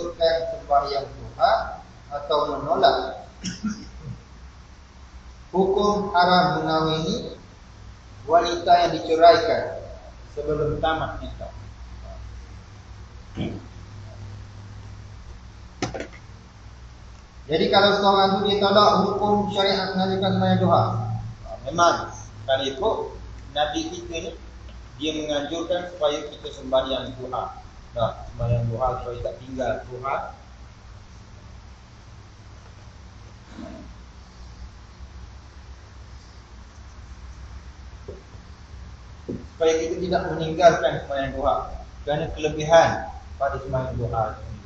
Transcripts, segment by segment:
menganjurkan sembahyang duha atau menolak. Hukum haram mengawini wanita yang diceraikan sebelum tamat iddah. Jadi kalau seorang itu dia tolak hukum syariat menganjurkan sembahyang duha, memang kali itu Nabi kita ni dia menganjurkan supaya kita sembahyang duha. Sembahyang duha supaya tak tinggal duha. Supaya kita tidak meninggalkan sembahyang duha kerana kelebihan pada sembahyang duha ini.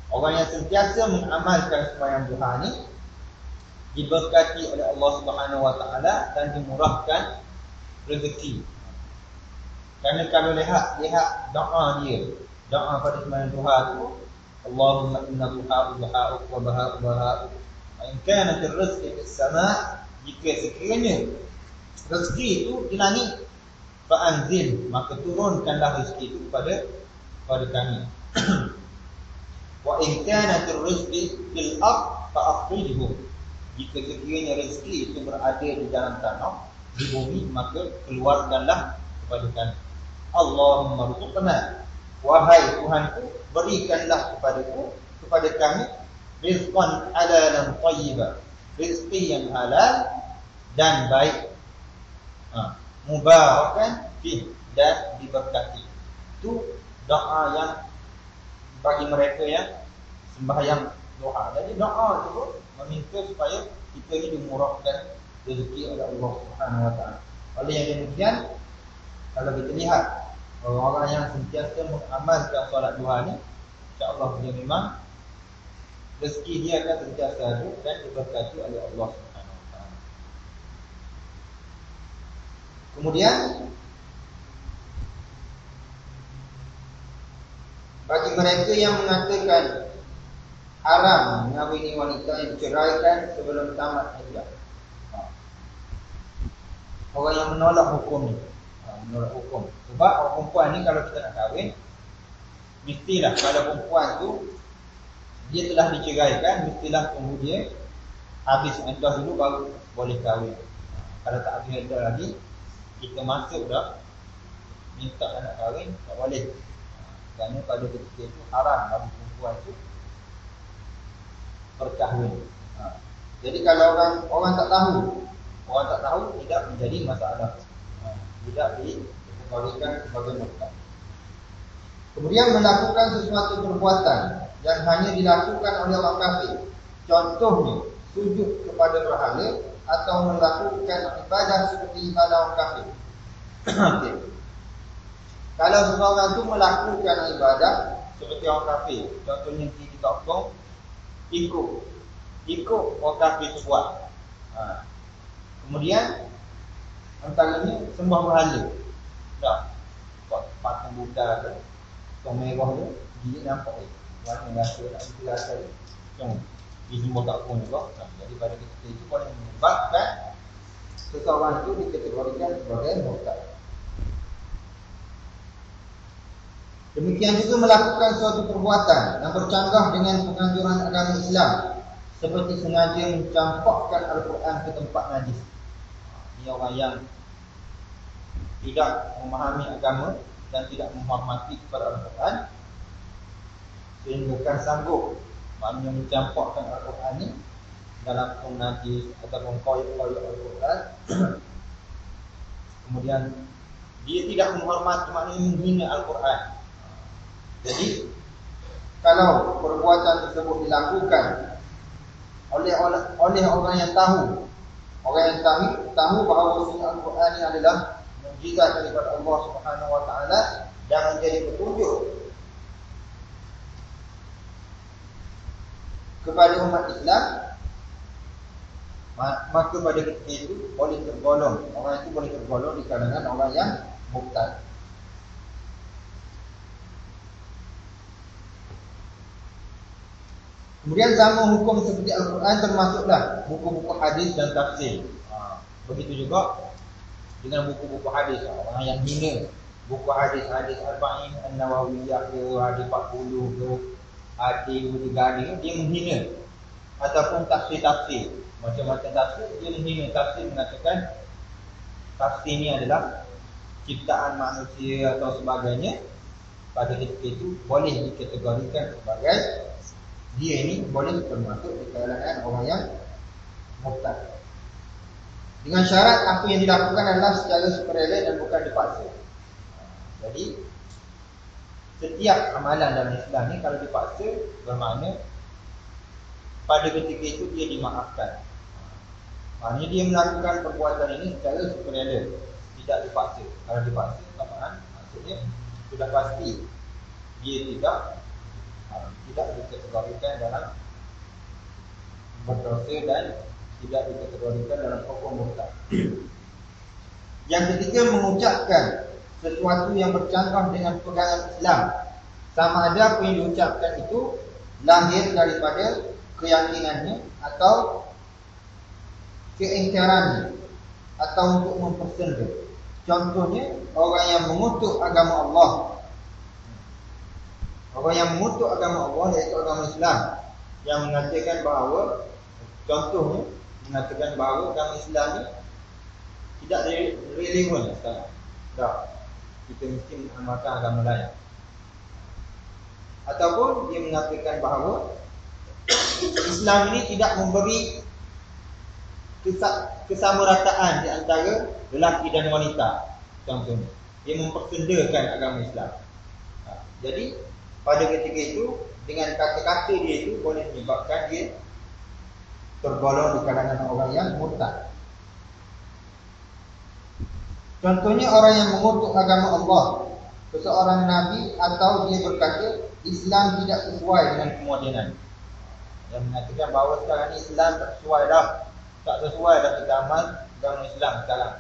Orang yang sentiasa mengamalkan sembahyang duha ni diberkati oleh Allah Subhanahu Wa Taala dan dimurahkan rezeki. Kerana kalau lihat doa dia, doa pada sembahyang duha tu, Allahumma inna duha'u duha'uk wa baha'u baha'uk wa in kanat ar-rizqu fis sama', jika sekiranya rezeki itu di langit, fa'anzil, maka turunkanlah rezeki itu kepada kami. Wa in kanat ar-rizqu fil ard fa'akhrijhu, jika sekiranya rezeki itu berada di dalam tanah, di bumi, maka keluarkanlah kepada kami. Allahumma rzuqna, wahai Tuhanku, berikanlah kepada kami rizqan halalan thayyiban, rezeki yang halal dan baik, mubarakan fi, dan diberkati. Itu doa yang bagi mereka yang sembahyang duha. Jadi doa itu meminta supaya kita ini dimurahkan rezeki oleh Allah Subhanahu Wa Taala. Oleh yang demikian, kalau kita lihat orang yang sentiasa mengamalkan solat duha ni, insya-Allah dia memang rezeki dia akan sentiasa ada dan diberkati oleh Allah Subhanahu Wa Taala. Kemudian bagi mereka yang mengatakan haram mengawini wanita yang diceraikan sebelum tamat iddah, orang yang menolak hukum ni, menolak hukum. Sebab orang perempuan ni kalau kita nak kahwin, mestilah kalau perempuan tu dia telah diceraikan, mestilah tunggu dia habis iddah dulu baru boleh kahwin. Kalau tak habis iddah lagi, kita masuk dah minta nak kahwin, tak boleh. Kerana pada ketika itu haram bagi perempuan itu berkahwin. Jadi kalau orang tak tahu tidak menjadi masalah, tidak dikawinkan sebagai murtad. Kemudian melakukan sesuatu perbuatan yang hanya dilakukan oleh orang kafir, contohnya sujud kepada berhala atau melakukan ibadah seperti ibadah orang kafir. Okay. Kalau seseorang itu melakukan ibadah seperti orang kafir, contohnya di tokong, ikut orang kafir itu buat. Kemudian antaranya sembah berhala. Buat patung Buddha tu, tong merah tu, gigi nampak warna rasa tak rasa tu. Dia semua tak pun juga. Jadi pada ketika itu boleh menyebabkan seseorang itu dikategorikan sebagai murtad. Demikian juga melakukan suatu perbuatan yang bercanggah dengan penganjuran agama Islam, seperti sengaja mencampakkan Al-Quran ke tempat najis. Ini orang yang tidak memahami agama dan tidak menghormati kepada Al-Quran, sehingga kan sanggup maknanya mencampakkan Al-Quran ini dalam tong najis ataupun koyak-koyak Al-Quran. Kemudian dia tidak menghormati, maknanya menghina Al-Quran. Jadi kalau perbuatan tersebut dilakukan oleh orang yang tahu, bahawa Al-Quran ini adalah mukjizat daripada Allah Subhanahu Wa Taala dan menjadi petunjuk kepada umat Islam, maka pada ketika itu orang itu boleh tergolong di kalangan orang yang murtad. Kemudian sama hukum seperti Al-Quran termasuklah buku-buku hadis dan tafsir. Begitu juga dengan buku-buku hadis. Orang yang hina buku hadis Arba'in An-Nawawiyah ke, hadis 40 ke, adik berdegani dia menghina ataupun tafsir-tafsir, macam-macam tafsir dia menghina tafsir, mengatakan tafsir ni adalah ciptaan manusia atau sebagainya. Pada ketika itu boleh dikategorikan sebagai dia ini boleh termasuk di kalangan orang yang murtad, dengan syarat apa yang dilakukan adalah secara sukarela dan bukan dipaksa. Jadi setiap amalan dalam Islam ni kalau dipaksa, bermakna pada ketika itu dia dimaafkan. Maknanya dia melakukan perbuatan ini secara sukarela, tidak dipaksa. Kalau dipaksa, maksudnya sudah pasti dia tidak dikategorikan dalam berdosa dan tidak dikategorikan dalam hukum murtad. Yang ketiga, mengucapkan sesuatu yang bercanggah dengan pegangan Islam, sama ada apa yang diucapkan itu lahir daripada keyakinannya atau keingkarannya atau untuk mempersendiri. Contohnya orang yang mengutuk agama Allah. Orang yang mengutuk agama Allah iaitu agama Islam, yang mengatakan bahawa, contohnya mengatakan bahawa agama Islam ni tidak relevan sekarang. Dah, kita mesti mengamalkan agama lain. Ataupun dia mengatakan bahawa Islam ini tidak memberi kesamarataan di antara lelaki dan wanita. Contohnya, dia mempersendakan agama Islam. Jadi pada ketika itu, dengan kata-kata dia itu boleh menyebabkan dia tergolong di kalangan orang yang murtad. Contohnya orang yang mengutuk agama Allah, seseorang nabi, atau dia berkata Islam tidak sesuai dengan kemodenan, yang mengatakan bahawa sekarang ni Islam tak sesuai dah, kita amal agama Islam sekarang.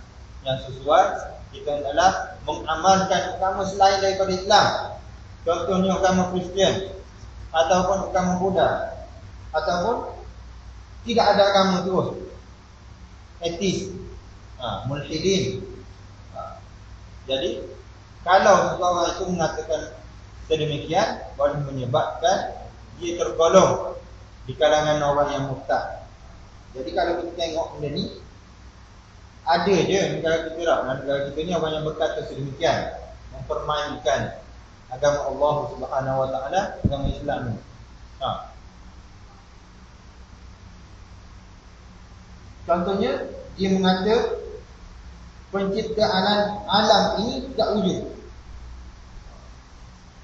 Yang sesuai kita adalah mengamalkan agama selain daripada Islam. Contohnya agama Kristian ataupun agama Buddha, ataupun tidak ada agama terus, ateis, mulhidin. Jadi kalau seseorang itu mengatakan sedemikian, boleh menyebabkan dia tergolong di kalangan orang yang murtad. Jadi kalau kita tengok benda ni, ada je negara kita lah. Negara kita ni orang yang berkata sedemikian, mempermainkan agama Allah Subhanahu Wa Taala, agama Islam ni. Contohnya dia mengata penciptaan alam ini tidak wujud,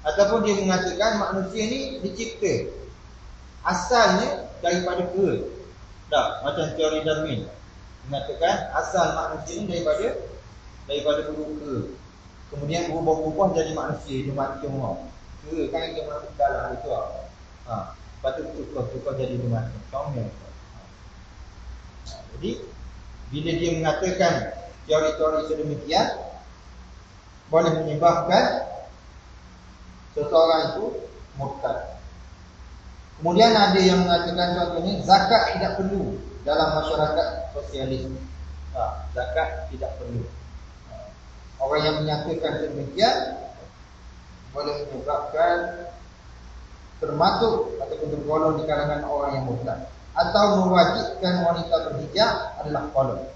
ataupun dia mengatakan manusia ni dicipta asalnya daripada kera. Macam teori Darwin mengatakan asal manusia ni daripada bulu kera, kemudian berubah-ubah jadi manusia, dia mati semua. Kera kan dia masuk dalam itu. Lepas tu tukar jadi dia mati. Comel. Jadi bila dia mengatakan teori-teori sedemikian, boleh menyebabkan seseorang itu murtad. Kemudian ada yang mengatakan contohnya zakat tidak perlu dalam masyarakat sosialis. Zakat tidak perlu. Orang yang menyatakan sedemikian boleh menyebabkan termasuk ataupun tergolong di kalangan orang yang murtad. Atau mewajibkan wanita berhijab adalah kolon.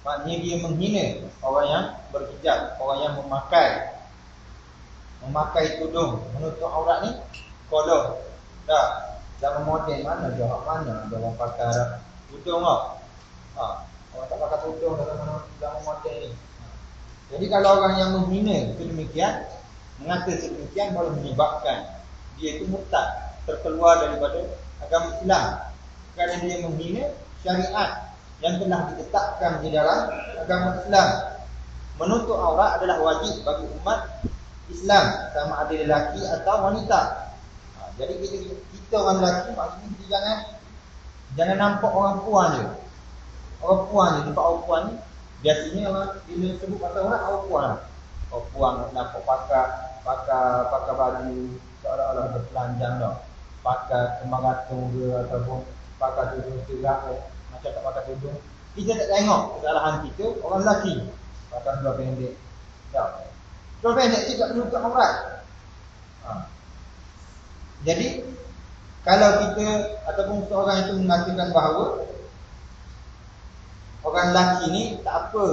Maknanya dia menghina orang yang berhijab, orang yang memakai tudung menutup aurat ni, kolon. Zaman moden mana jawab mana ada orang pakai tudung tau. Orang tak pakai tudung dalam zaman moden ni. Jadi kalau orang yang menghina sedemikian, mengata sedemikian, boleh menyebabkan dia itu murtad, terkeluar daripada agama Islam, kerana dia menghina syariat yang telah ditetapkan di dalam agama Islam. Menutup aurat adalah wajib bagi umat Islam, sama ada lelaki atau wanita. Jadi kita orang lelaki, maksudnya kita jangan nampak orang puan je. Orang puan je, nampak orang puan ni biasanya orang bila sebut pasal orang puan lah. Orang puan nampak pakai baju seolah-olah bertelanjang dah, pakai kembang gantung ke, ataupun pakai tudung cerak macam tak pakai tudung. Kita tak tengok kesalahan kita. Orang lelaki pakai seluar pendek. Seluar pendek tidak menutup aurat. Jadi kalau kita ataupun seorang itu mengatakan bahawa orang lelaki ni tak apa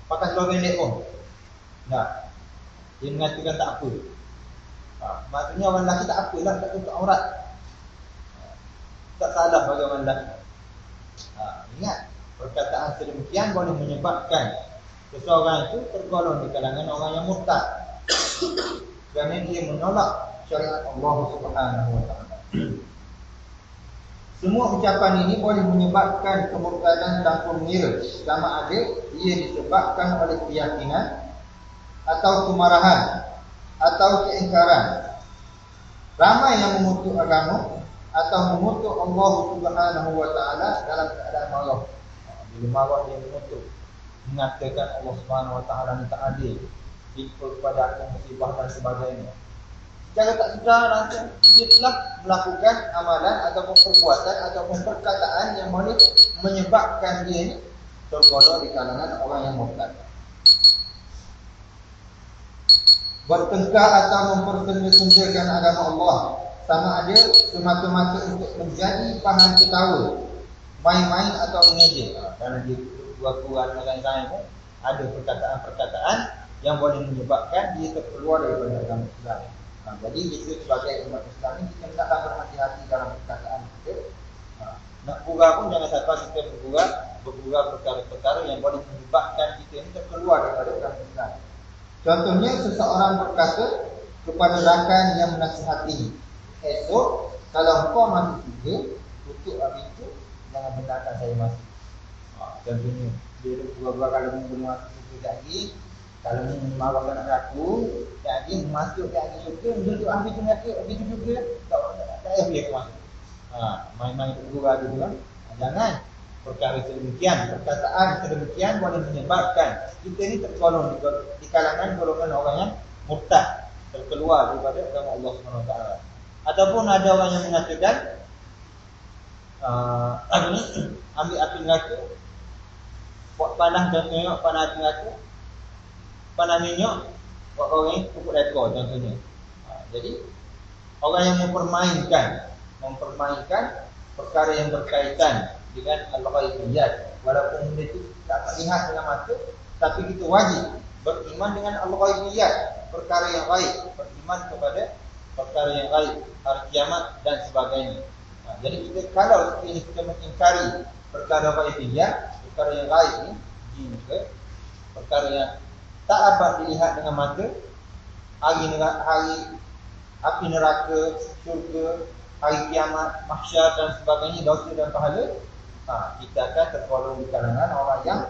pakai seluar pendek pun, nah, dia mengatakan tak apa. Maksudnya orang lelaki tak apalah, tak tutup aurat, tak salah bagi orang lelaki. Ingat, perkataan sedemikian boleh menyebabkan seseorang itu tergolong di kalangan orang yang murtad kerana dia menolak syariat Allah Subhanahu wa taala. Semua ucapan ini boleh menyebabkan kemurtadan tanpa mengira, sama ada ia disebabkan oleh keyakinan atau kemarahan atau keingkaran. Ramai yang mengutuk agama atau mengutuk Allah Subhanahu wa taala dalam keadaan marah. Bila marah dia mengutuk, mengatakan Allah Subhanahu wa taala ni tak adil, ikut kepada aku musibah dan sebagainya. Secara tak sedar langsung dia telah melakukan amalan ataupun perbuatan ataupun perkataan yang boleh menyebabkan dia ni tergolong di kalangan orang yang murtad. Bertengkar atau mempersendakan agama Allah, sama ada semata-mata untuk menjadi bahan ketawa, main-main atau mengejek. Kerana dia dua-dua orang pun ada perkataan-perkataan yang boleh menyebabkan dia terkeluar daripada agama Islam. Jadi kita sebagai umat Islam ni kita hendaklah berhati-hati dalam perkataan kita. Nak gurau pun jangan sampai kita bergurau perkara-perkara yang boleh menyebabkan kita ni terkeluar daripada agama Islam. Contohnya seseorang berkata kepada rakan yang menasihati, esok kalau kau masih tiga, tutup pintu, jangan benarkan saya masuk. Contohnya dia dua-dua kali belum masuk tiga lagi. Kalau ni marahkan anak aku, jadi masuk lagi juga, duduk habis tu nak habis tu juga, tak boleh masuk. Main-main bergurau gitu kan. Jangan perkara sedemikian, perkataan sedemikian boleh menyebabkan kita ni tergolong di kalangan golongan orang yang murtad, terkeluar daripada agama Allah SWT. Ataupun ada orang yang mengatakan ambil api neraka, buat panah dan tengok panah api neraka, panah minyak, buat orang pupuk lekor contohnya. Jadi orang yang mempermainkan perkara yang berkaitan dengan al-ghaibiyat, walaupun benda itu tak terlihat dengan mata, tapi kita wajib beriman dengan al-ghaibiyat, perkara yang gaib, beriman kepada perkara yang gaib, hari kiamat dan sebagainya. Jadi kita kalau kita mengingkari perkara ghaibiyat, perkara yang gaib ni, jin ke, perkara yang tak dapat dilihat dengan mata, hari api neraka, syurga, hari kiamat, mahsyar dan sebagainya, dosa dan pahala, kita akan tergolong di kalangan orang yang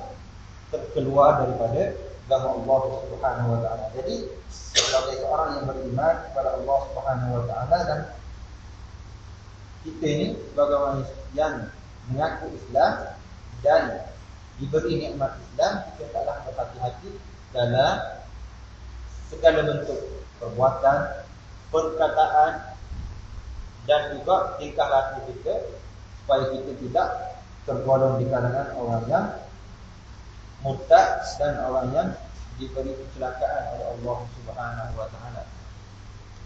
terkeluar daripada agama Allah Subhanahu wa taala. Jadi sebagai seorang yang beriman kepada Allah Subhanahu wa taala dan kita ini sebagai orang yang mengaku Islam dan diberi nikmat Islam, kita taklah berhati-hati dalam segala bentuk perbuatan, perkataan dan juga tingkah laku kita, supaya kita tidak tergolong di kalangan orang yang murtad dan orang yang diberi kecelakaan oleh Allah Subhanahu wa taala.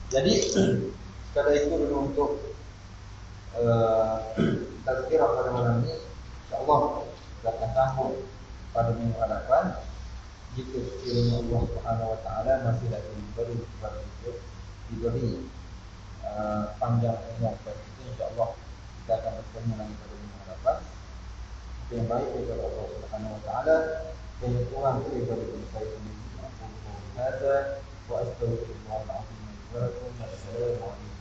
Jadi sekadar itu dulu untuk tazkirah pada malam ini. InsyaAllah kita akan sambung pada minggu hadapan, jika sekiranya Allah Subhanahu wa taala masih lagi diberi kepada kita, diberi panjang umur kepada kita, insyaAllah kita akan bertemu lagi pada minggu hadapan. Yang baik daripada Allah Subhanahu wa taala dan yang kurang daripada diri saya sendiri. Aku berkata wa astaghfirullah al-azim wa lakum. Assalamualaikum.